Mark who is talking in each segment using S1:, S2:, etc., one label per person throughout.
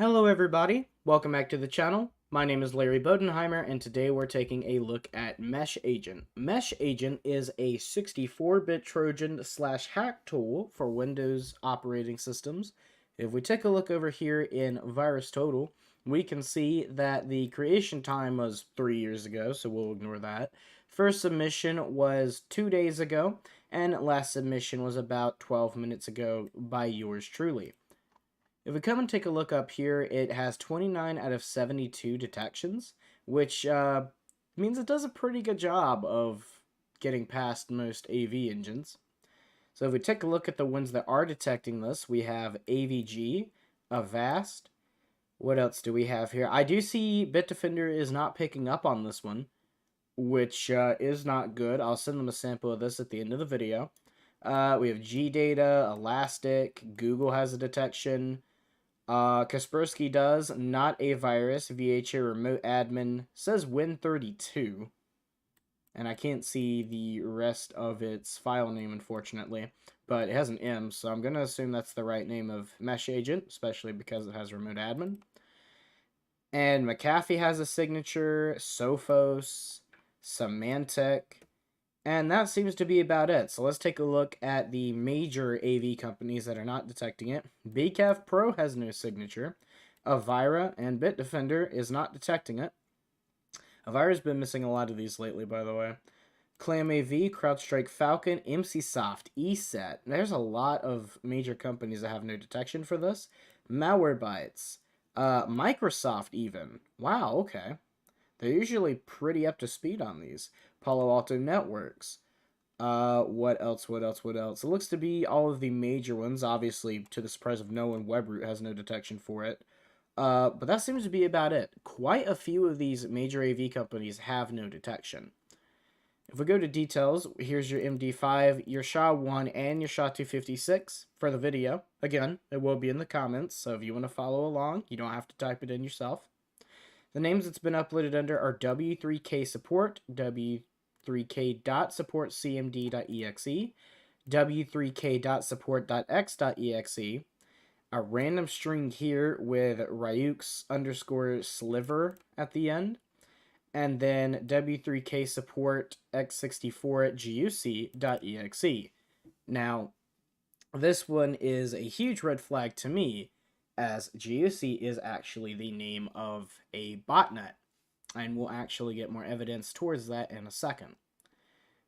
S1: Hello everybody, welcome back to the channel. My name is Larry Bodenheimer and today we're taking a look at MeshAgent. MeshAgent is a 64-bit Trojan slash hack tool for Windows operating systems. If we take a look over here in VirusTotal, we can see that the creation time was 3 years ago, so we'll ignore that. First submission was 2 days ago, and last submission was about 12 minutes ago by yours truly. If we come and take a look up here, it has 29 out of 72 detections, which means it does a pretty good job of getting past most AV engines. So if we take a look at the ones that are detecting this, we have AVG, Avast. What else do we have here? I do see Bitdefender is not picking up on this one, which is not good. I'll send them a sample of this at the end of the video. We have GData, Elastic, Google has a detection. Kaspersky does, not a virus, VHA remote admin, says Win32, and I can't see the rest of its file name, unfortunately, but it has an M, so I'm going to assume that's the right name of MeshAgent, especially because it has remote admin. And McAfee has a signature, Sophos, Symantec, and that seems to be about it. So let's take a look at the major AV companies that are not detecting it. BCAV Pro has no signature. Avira and Bitdefender is not detecting it. Avira's been missing a lot of these lately, by the way. ClamAV, CrowdStrike Falcon, MCSoft, ESET. There's a lot of major companies that have no detection for this. Malwarebytes. Microsoft even. Wow, okay. They're usually pretty up to speed on these. Palo Alto Networks. What else? It looks to be all of the major ones. Obviously, to the surprise of no one, Webroot has no detection for it. But that seems to be about it. Quite a few of these major AV companies have no detection. If we go to details, here's your MD5, your SHA-1, and your SHA-256 for the video. Again, it will be in the comments, so if you want to follow along, you don't have to type it in yourself. The names it's been uploaded under are W3K support, W3K.supportcmd.exe, W3K.support.x.exe, a random string here with Ryux_sliver at the end, and then W3K support x64.guc.exe. Now, this one is a huge red flag to me, as GUC is actually the name of a botnet, and we'll actually get more evidence towards that in a second.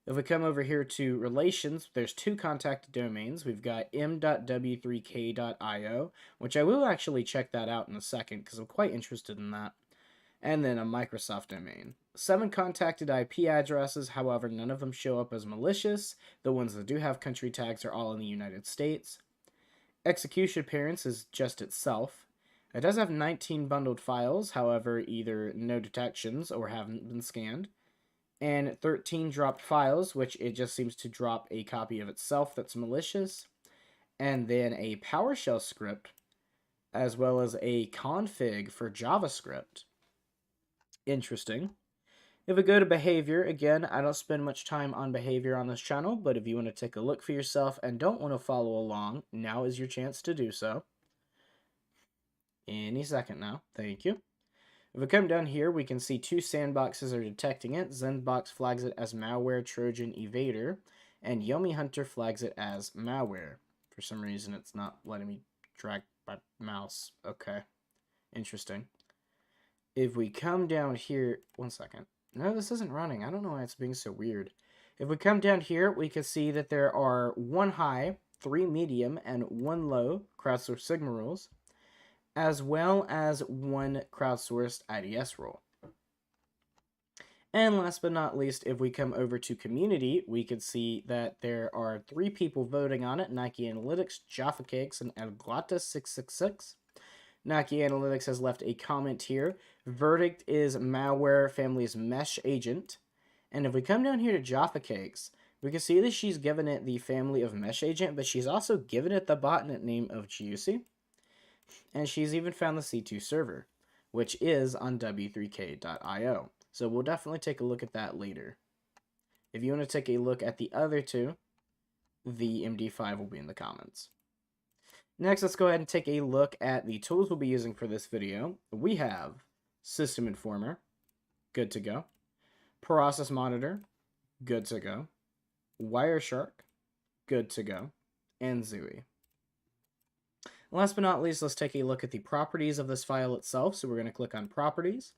S1: If we come over here to relations, there's two contacted domains. We've got m.w3k.io, which I will actually check that out in a second because I'm quite interested in that, and then a Microsoft domain. 7 contacted IP addresses, however, none of them show up as malicious. The ones that do have country tags are all in the United States. Execution appearance is just itself. It does have 19 bundled files, however, either no detections or haven't been scanned. And 13 dropped files, which it just seems to drop a copy of itself that's malicious. And then a PowerShell script, as well as a config for JavaScript. Interesting. If we go to behavior, again, I don't spend much time on behavior on this channel, but if you want to take a look for yourself and don't want to follow along, now is your chance to do so. Any second now. Thank you. If we come down here, we can see 2 sandboxes are detecting it. Zenbox flags it as malware, Trojan, evader, and Yummy Hunter flags it as malware. For some reason, it's not letting me drag my mouse. Okay. Interesting. If we come down here, one second. No, this isn't running. I don't know why it's being so weird. If we come down here, we can see that there are 1 high, 3 medium, and 1 low crowdsourced Sigma rules, as well as 1 crowdsourced IDS rule. And last but not least, if we come over to community, we can see that there are 3 people voting on it: Nike Analytics, Jaffa Cakes, and Elglata666. Nike Analytics has left a comment here. Verdict is malware family's MeshAgent. And if we come down here to Jaffa Cakes, we can see that she's given it the family of MeshAgent, but she's also given it the botnet name of GUC. And she's even found the C2 server, which is on w3k.io. So we'll definitely take a look at that later. If you want to take a look at the other 2, the MD5 will be in the comments. Next, let's go ahead and take a look at the tools we'll be using for this video. We have System Informer, good to go. Process Monitor, good to go. Wireshark, good to go. And Zooey. Last but not least, let's take a look at the properties of this file itself. So we're going to click on Properties.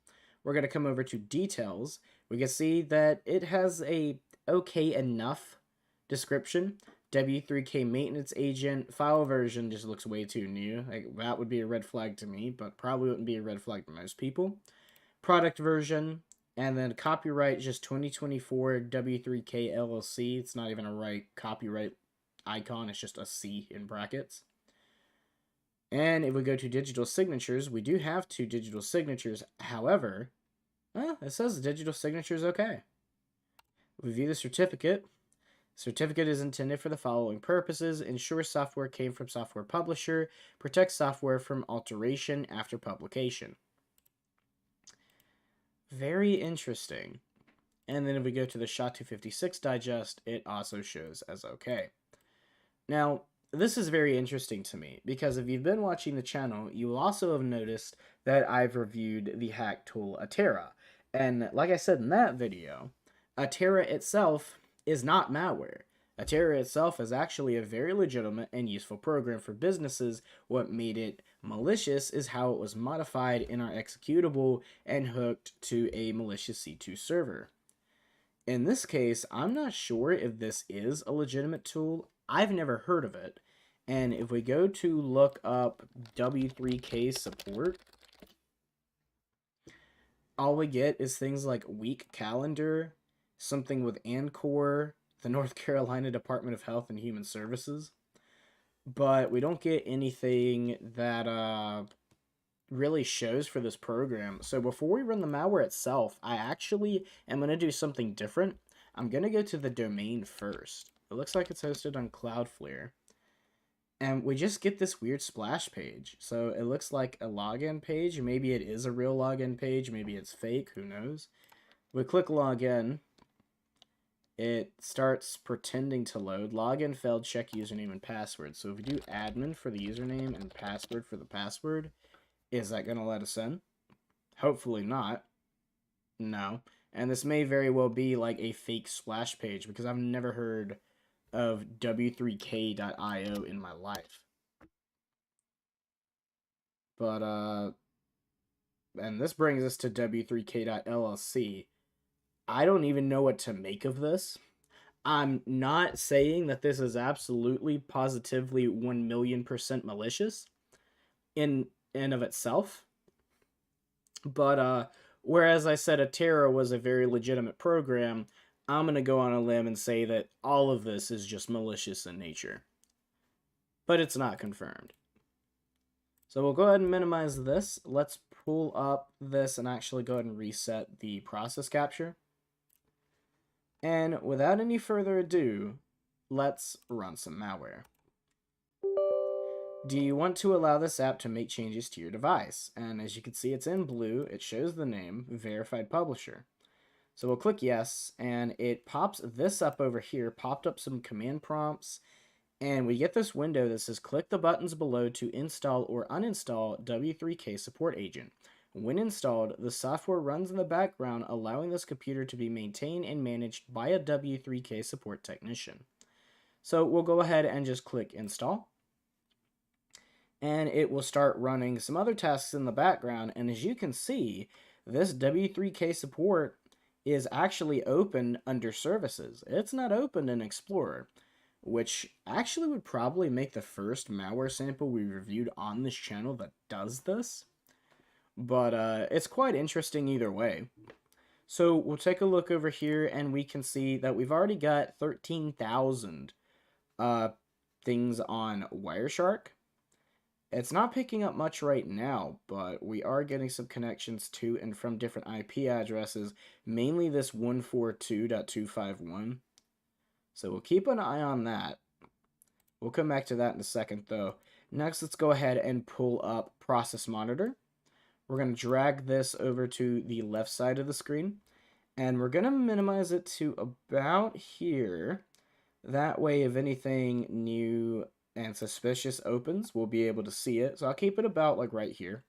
S1: We're going to come over to Details. We can see that it has a okay enough description. W3K maintenance agent, file version just looks way too new. Like, that would be a red flag to me, but probably wouldn't be a red flag to most people. Product version, and then copyright just 2024 W3K LLC. It's not even a right copyright icon, it's just a C in brackets. And if we go to digital signatures, we do have 2 digital signatures. However, it says the digital signature is okay. We view the certificate. Certificate is intended for the following purposes: ensure software came from software publisher, protect software from alteration after publication. Very interesting. And then if we go to the SHA-256 digest, it also shows as okay. Now, this is very interesting to me, because if you've been watching the channel, you will also have noticed that I've reviewed the hack tool Atera. And like I said in that video, Atera itself is not malware. Atera itself is actually a very legitimate and useful program for businesses. What made it malicious is how it was modified in our executable and hooked to a malicious C2 server. In this case, I'm not sure if this is a legitimate tool. I've never heard of it. And if we go to look up W3K support, all we get is things like week calendar, something with ANCOR, the North Carolina Department of Health and Human Services. But we don't get anything that really shows for this program. So before we run the malware itself, I actually am going to do something different. I'm going to go to the domain first. It looks like it's hosted on Cloudflare. And we just get this weird splash page. So it looks like a login page. Maybe it is a real login page. Maybe it's fake. Who knows? We click login. It starts pretending to load. Login failed. Check username and password. So if we do admin for the username and password for the password, is that going to let us in? Hopefully not. No. And this may very well be like a fake splash page, because I've never heard of w3k.io in my life. But, and this brings us to w3k.llc. I don't even know what to make of this. I'm not saying that this is absolutely, positively 1,000,000% malicious in and of itself. But, whereas I said Atera was a very legitimate program, I'm going to go on a limb and say that all of this is just malicious in nature. But it's not confirmed. So we'll go ahead and minimize this. Let's pull up this and actually go ahead and reset the process capture. And without any further ado, let's run some malware. Do you want to allow this app to make changes to your device? And as you can see, it's in blue. It shows the name, verified publisher. So we'll click yes, and it pops this up over here, popped up some command prompts, and we get this window that says click the buttons below to install or uninstall W3K Support Agent. When installed, the software runs in the background, allowing this computer to be maintained and managed by a W3K support technician. So we'll go ahead and just click install. And it will start running some other tasks in the background. And as you can see, this W3K support is actually open under services. It's not open in Explorer, which actually would probably make the first malware sample we reviewed on this channel that does this. But it's quite interesting either way. So we'll take a look over here, and we can see that we've already got 13,000 things on Wireshark. It's not picking up much right now, but we are getting some connections to and from different IP addresses, mainly this 142.251. So we'll keep an eye on that. We'll come back to that in a second, though. Next, let's go ahead and pull up Process Monitor. We're going to drag this over to the left side of the screen, and we're going to minimize it to about here. That way, if anything new and suspicious opens, we'll be able to see it. So I'll keep it about like right here.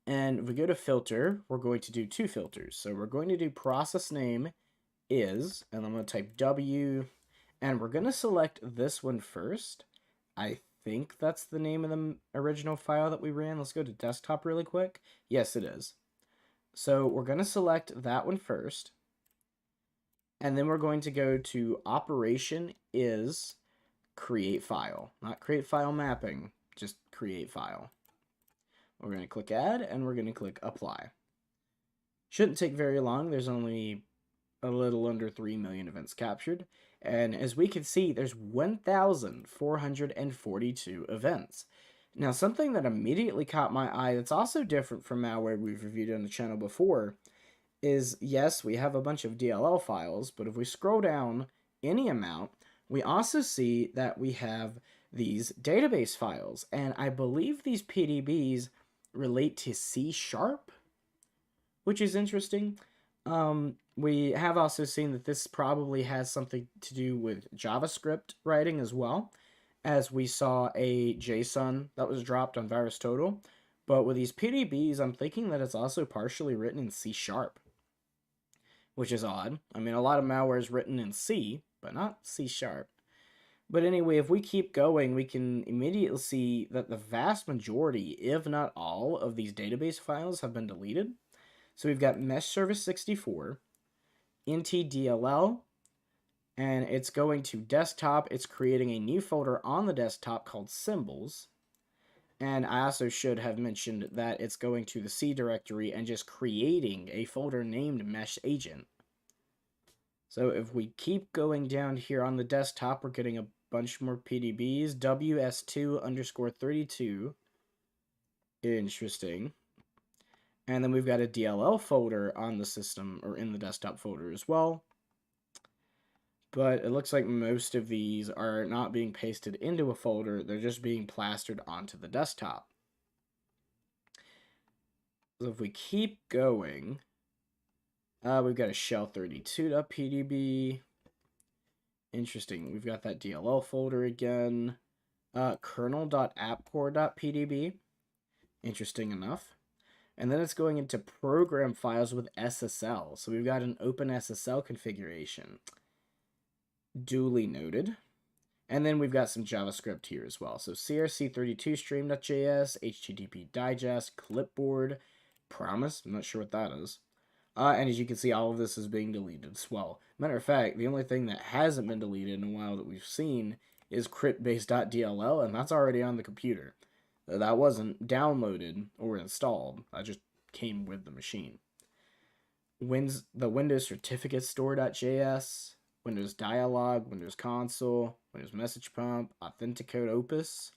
S1: And if we go to filter, we're going to do two filters. So we're going to do process name is, and I'm going to type W, and we're going to select this one first. I think that's the name of the original file that we ran. Let's go to desktop really quick. Yes, it is. So we're going to select that one first. And then we're going to go to operation is create file. Not create file mapping, just create file. We're going to click add, and we're going to click apply. Shouldn't take very long. There's only a little under 3 million events captured. And as we can see, there's 1,442 events. Now, something that immediately caught my eye that's also different from malware we've reviewed on the channel before is, yes, we have a bunch of DLL files, but if we scroll down any amount, we also see that we have these database files. And I believe these PDBs relate to C#, which is interesting. We have also seen that this probably has something to do with JavaScript writing as well, as we saw a JSON that was dropped on VirusTotal. But with these PDBs, I'm thinking that it's also partially written in C#, which is odd. I mean, a lot of malware is written in C, but not C#. But anyway, if we keep going, we can immediately see that the vast majority, if not all, of these database files have been deleted. So we've got mesh service 64, ntdll, and it's going to desktop. It's creating a new folder on the desktop called symbols. And I also should have mentioned that it's going to the C directory and just creating a folder named MeshAgent. So if we keep going down here on the desktop, we're getting a bunch more PDBs. WS2_32. Interesting. And then we've got a DLL folder on the system, or in the desktop folder as well. But it looks like most of these are not being pasted into a folder. They're just being plastered onto the desktop. So if we keep going, we've got a shell32.pdb. Interesting. We've got that DLL folder again. Kernel.appcore.pdb. Interesting enough. And then it's going into program files with SSL. So we've got an open SSL configuration. Duly noted. And then we've got some JavaScript here as well. So crc32stream.js, HTTP digest, clipboard, promise. I'm not sure what that is. And as you can see, all of this is being deleted as well. Matter of fact, the only thing that hasn't been deleted in a while that we've seen is cryptbase.dll, and that's already on the computer. That wasn't downloaded or installed. That just came with the machine. The Windows certificate store.js, Windows dialog, Windows console, Windows message pump, authenticate opus.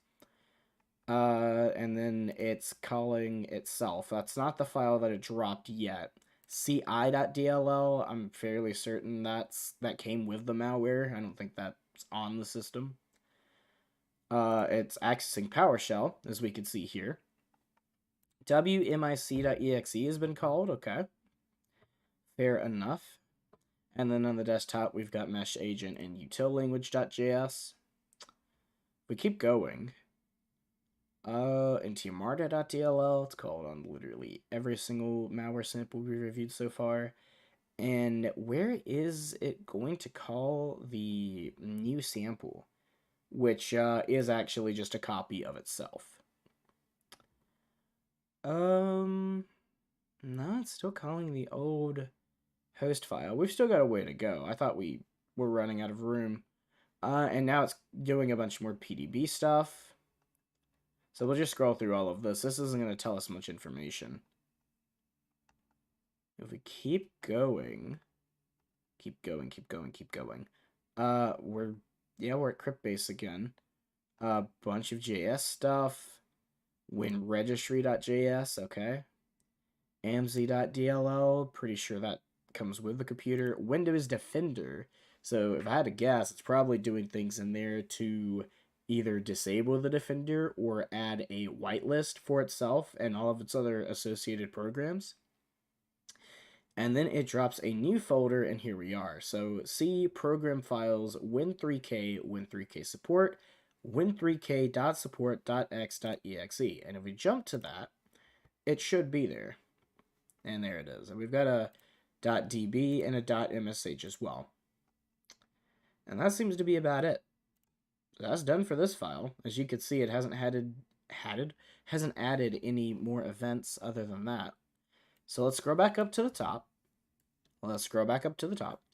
S1: And then it's calling itself. That's not the file that it dropped yet. ci.dll, I'm fairly certain that came with the malware. I don't think that's on the system. It's accessing PowerShell, as we can see here. wmic.exe has been called, okay. Fair enough. And then on the desktop, we've got MeshAgent and utillanguage.js. We keep going. ntmarta.dll, it's called on literally every single malware sample we reviewed so far. And where is it going to call the new sample? Which is actually just a copy of itself. No, it's still calling the old host file. We've still got a way to go. I thought we were running out of room. And now it's doing a bunch more PDB stuff. So we'll just scroll through all of this. This isn't going to tell us much information. If we keep going, we're at cryptbase again. A bunch of JS stuff. WinRegistry.js, okay. AMZ.dll, pretty sure that comes with the computer. Windows Defender. So if I had to guess, it's probably doing things in there to either disable the Defender or add a whitelist for itself and all of its other associated programs. And then it drops a new folder, and here we are. So C program files, Win3K, Win3K support, win3k.support.x.exe. And if we jump to that, it should be there. And there it is. And we've got a .db and a .msh as well. And that seems to be about it. So that's done for this file. As you can see, it hasn't added any more events other than that. So let's scroll back up to the top.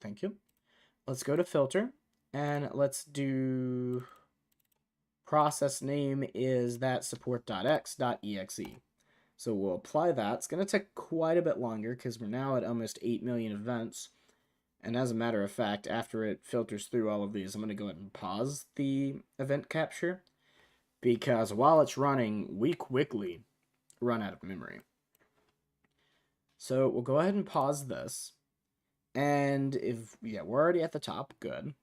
S1: Thank you. Let's go to filter, and let's do process name is that support.x.exe. So we'll apply that. It's going to take quite a bit longer because we're now at almost 8 million events. And as a matter of fact, after it filters through all of these, I'm going to go ahead and pause the event capture, because while it's running, we quickly run out of memory. So we'll go ahead and pause this. And we're already at the top, good.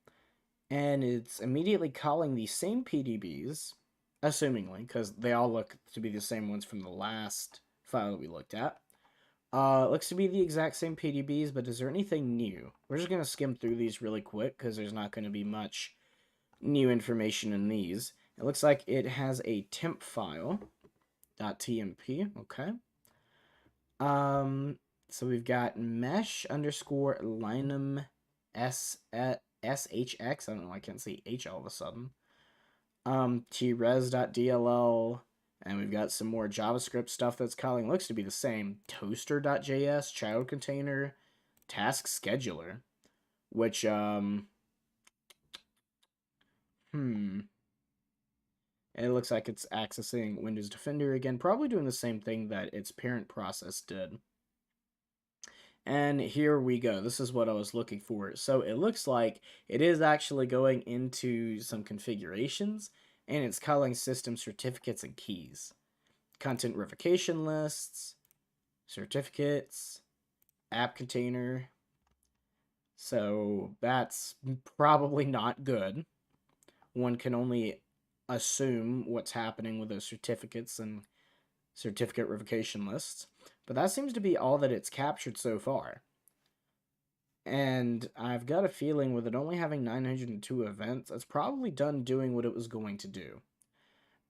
S1: And it's immediately calling the same PDBs, assumingly, because they all look to be the same ones from the last file that we looked at. Looks to be the exact same PDBs, but is there anything new? We're just going to skim through these really quick, because there's not going to be much new information in these. It looks like it has a temp file, .tmp, okay. So we've got mesh_linum shx. I don't know why I can't see H all of a sudden. tres.dll, and we've got some more JavaScript stuff that's calling. Looks to be the same. Toaster.js, child container, task scheduler, which it looks like it's accessing Windows Defender again, probably doing the same thing that its parent process did. And here we go. This is what I was looking for. So it looks like it is actually going into some configurations, and it's calling system certificates and keys. Content revocation lists, certificates, app container. So that's probably not good. One can only assume what's happening with those certificates and certificate revocation lists. But that seems to be all that it's captured so far. And I've got a feeling with it only having 902 events, it's probably done doing what it was going to do.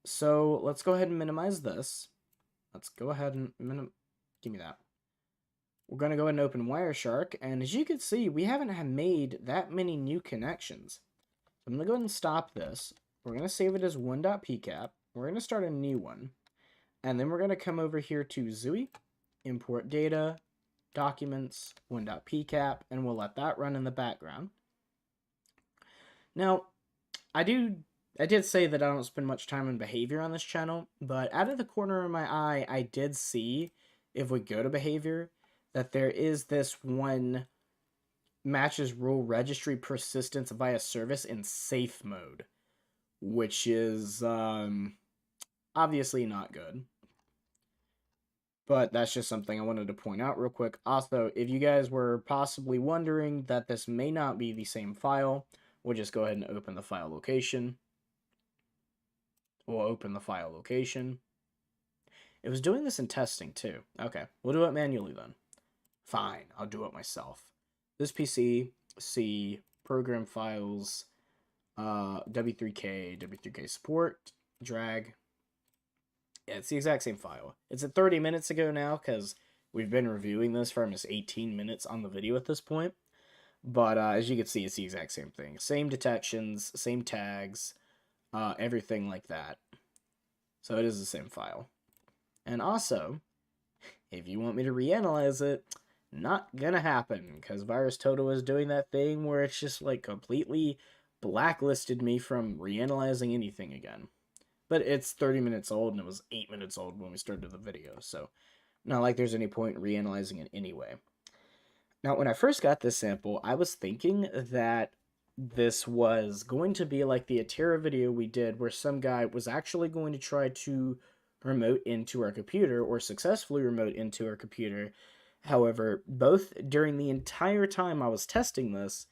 S1: So let's go ahead and minimize this. Let's go ahead and give me that. We're going to go ahead and open Wireshark, and as you can see, we haven't made that many new connections. So I'm going to go ahead and stop this. We're going to save it as 1.pcap. We're going to start a new one. And then we're going to come over here to XUI, import data, documents, 1.pcap, and we'll let that run in the background. Now, I did say that I don't spend much time on behavior on this channel, but out of the corner of my eye, I did see, if we go to behavior, that there is this one matches rule registry persistence via service in safe mode, which is obviously not good. But that's just something I wanted to point out real quick. Also, if you guys were possibly wondering that this may not be the same file, we'll just go ahead and open the file location. We'll open the file location. It was doing this in testing too. Okay, we'll do it manually then. Fine, I'll do it myself. This PC, C, program files, W3K support, drag. Yeah, it's the exact same file. It's at 30 minutes ago now, because we've been reviewing this for almost 18 minutes on the video at this point. But as you can see, it's the exact same thing. Same detections, same tags, everything like that. So it is the same file. And also, if you want me to reanalyze it, not gonna happen, because VirusTotal is doing that thing where it's just like completely blacklisted me from reanalyzing anything again. But it's 30 minutes old, and it was 8 minutes old when we started the video, so not like there's any point in reanalyzing it anyway. Now, when I first got this sample, I was thinking that this was going to be like the Atera video we did, where some guy was actually going to try to remote into our computer, or successfully remote into our computer. However, both during the entire time I was testing this,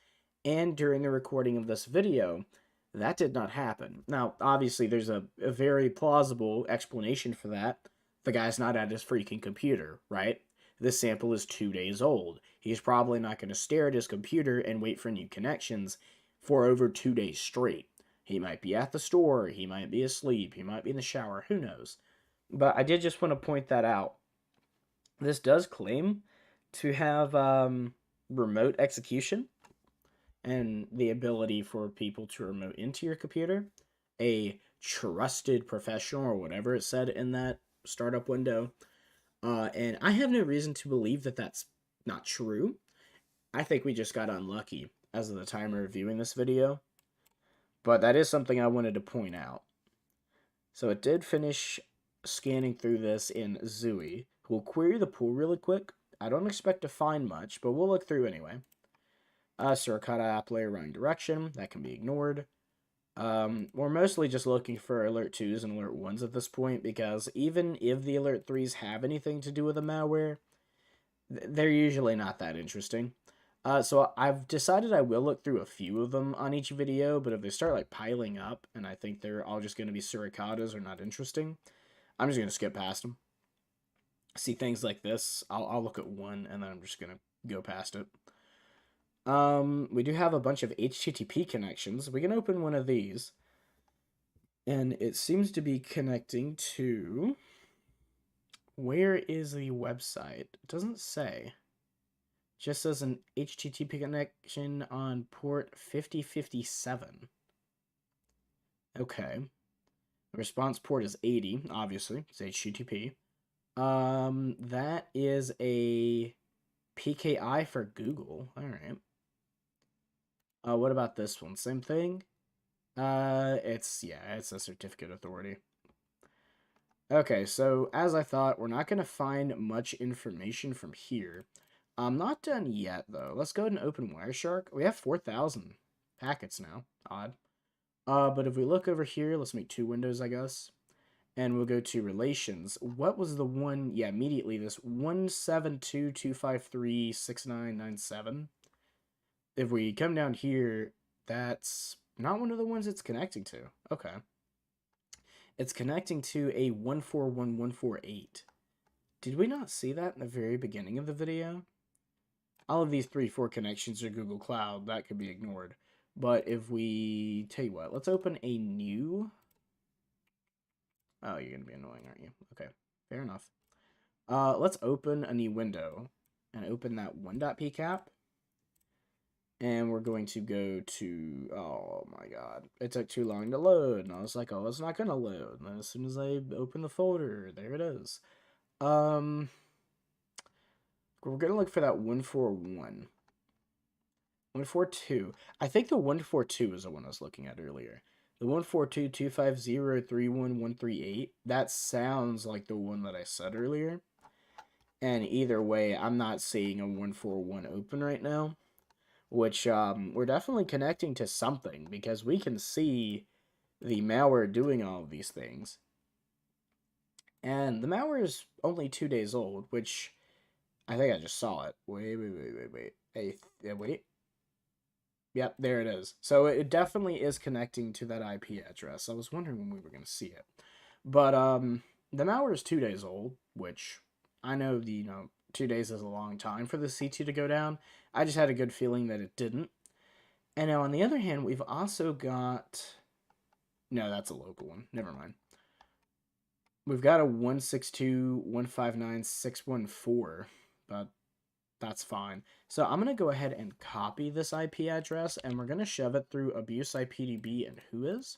S1: and during the recording of this video, that did not happen. Now, obviously, there's a very plausible explanation for that. The guy's not at his freaking computer, right? This sample is 2 days old. He's probably not going to stare at his computer and wait for new connections for over 2 days straight. He might be at the store, he might be asleep, he might be in the shower, who knows. But I did just want to point that out. This does claim to have remote execution and the ability for people to remote into your computer. A trusted professional, or whatever it said in that startup window. And I have no reason to believe that that's not true. I think we just got unlucky as of the time of reviewing this video. But that is something I wanted to point out. So it did finish scanning through this in Zooey. We'll query the pool really quick. I don't expect to find much, but we'll look through anyway. Suricata app layer running direction. That can be ignored. We're mostly just looking for alert 2s and alert 1s at this point, because even if the alert 3s have anything to do with the malware, they're usually not that interesting. So I've decided I will look through a few of them on each video, but if they start like piling up and I think they're all just going to be suricatas or not interesting, I'm just going to skip past them. See things like this, I'll look at one and then I'm just going to go past it. We do have a bunch of HTTP connections. We can open one of these, and it seems to be connecting to... Where is the website? It doesn't say. It just says an HTTP connection on port 5057. Okay. The response port is 80, obviously. It's HTTP. That is a PKI for Google. All right. What about this one? Same thing? It's a certificate authority. Okay, so as I thought, we're not going to find much information from here. I'm not done yet, though. Let's go ahead and open Wireshark. We have 4,000 packets now. Odd. But if we look over here, let's make 2 windows, I guess. And we'll go to relations. What was the one? Yeah, immediately, this 172.253.6997. If we come down here, that's not one of the ones it's connecting to. Okay. It's connecting to a 141.148. Did we not see that in the very beginning of the video? All of these 3-4 connections are Google Cloud. That could be ignored. But if we... Tell you what, let's open a new... Oh, you're going to be annoying, aren't you? Okay, fair enough. Let's open a new window and open that 1.pcap. And we're going to go to, oh my god, it took too long to load. And I was like, oh, it's not going to load. And as soon as I open the folder, there it is. We're going to look for that 141. 142. I think the 142 is the one I was looking at earlier. The 142.250.31138, that sounds like the one that I said earlier. And either way, I'm not seeing a 141 open right now. Which we're definitely connecting to something, because we can see the malware doing all of these things. And the malware is only 2 days old, which I think I just saw it. Wait. Hey, wait. Yep, there it is. So it definitely is connecting to that IP address. I was wondering when we were going to see it. But the malware is 2 days old, which I know 2 days is a long time for the C2 to go down. I just had a good feeling that it didn't. And now on the other hand, we've also got... No, that's a local one. Never mind. We've got a 162.159.614, but that's fine. So I'm going to go ahead and copy this IP address, and we're going to shove it through abuse IPDB and whois.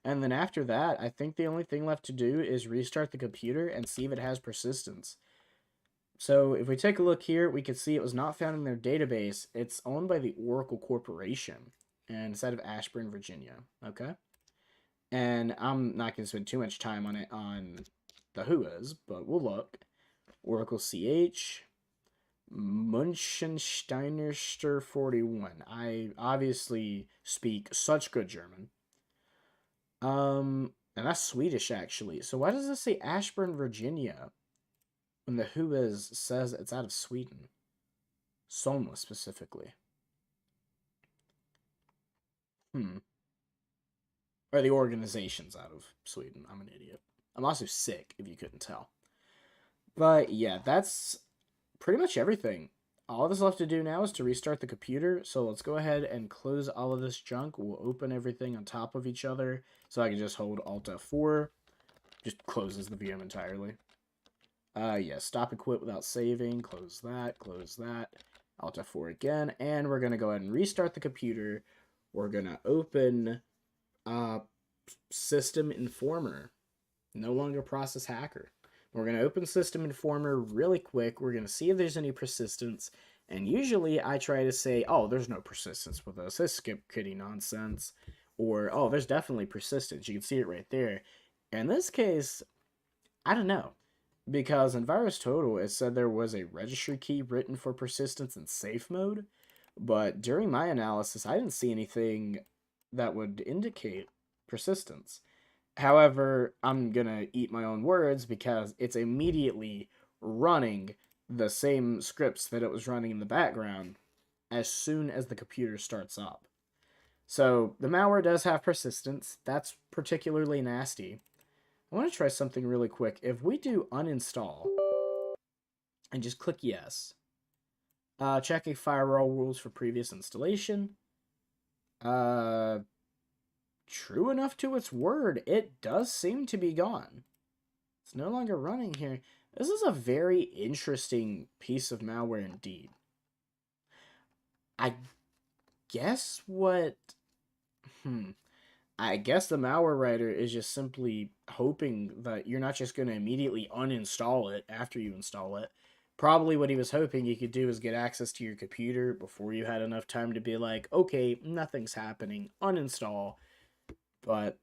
S1: And then after that, I think the only thing left to do is restart the computer and see if it has persistence. So if we take a look here, we can see it was not found in their database. It's owned by the Oracle Corporation, and it's out of Ashburn, Virginia. Okay? And I'm not going to spend too much time on it on the whois, but we'll look. Oracle CH, Munchensteinerster 41. I obviously speak such good German. And that's Swedish, actually. So why does this say Ashburn, Virginia, when the whois says it's out of Sweden? Solna, specifically. Or the organization's out of Sweden. I'm an idiot. I'm also sick, if you couldn't tell. But yeah, that's pretty much everything. all that's left to do now is to restart the computer. So let's go ahead and close all of this junk. We'll open everything on top of each other. So I can just hold Alt F4. Just closes the VM entirely. Yeah, stop and quit without saving. Close that, Alt F4 again. And we're going to go ahead and restart the computer. We're going to open System Informer. No longer Process Hacker. We're going to open System Informer really quick. We're going to see if there's any persistence. And usually I try to say, oh, there's no persistence with this. This skip kitty nonsense. Or, oh, there's definitely persistence. You can see it right there. In this case, I don't know. Because in VirusTotal, it said there was a registry key written for persistence in safe mode. But during my analysis, I didn't see anything that would indicate persistence. However, I'm going to eat my own words because it's immediately running the same scripts that it was running in the background as soon as the computer starts up. So the malware does have persistence. That's particularly nasty. I want to try something really quick. If we do uninstall and just click yes, checking firewall rules for previous installation, true enough to its word, it does seem to be gone. It's no longer running here. This is a very interesting piece of malware indeed. I guess what... I guess the malware writer is just simply hoping that you're not just going to immediately uninstall it after you install it. Probably what he was hoping you could do is get access to your computer before you had enough time to be like, okay, nothing's happening, uninstall. But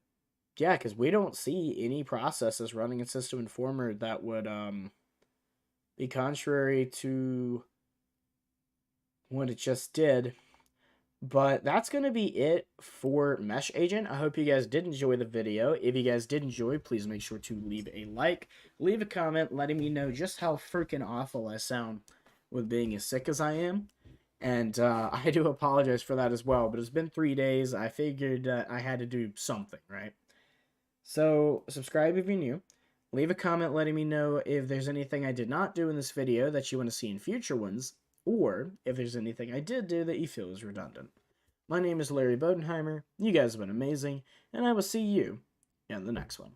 S1: yeah, because we don't see any processes running in System Informer that would be contrary to what it just did. But that's going to be it for MeshAgent. I hope you guys did enjoy the video. If you guys did enjoy, please make sure to leave a like, leave a comment letting me know just how freaking awful I sound with being as sick as I am. And I do apologize for that as well, but it's been 3 days. I figured I had to do something, right? So subscribe if you're new. Leave a comment letting me know if there's anything I did not do in this video that you want to see in future ones, or if there's anything I did do that you feel is redundant. My name is Larry Bodenheimer, you guys have been amazing, and I will see you in the next one.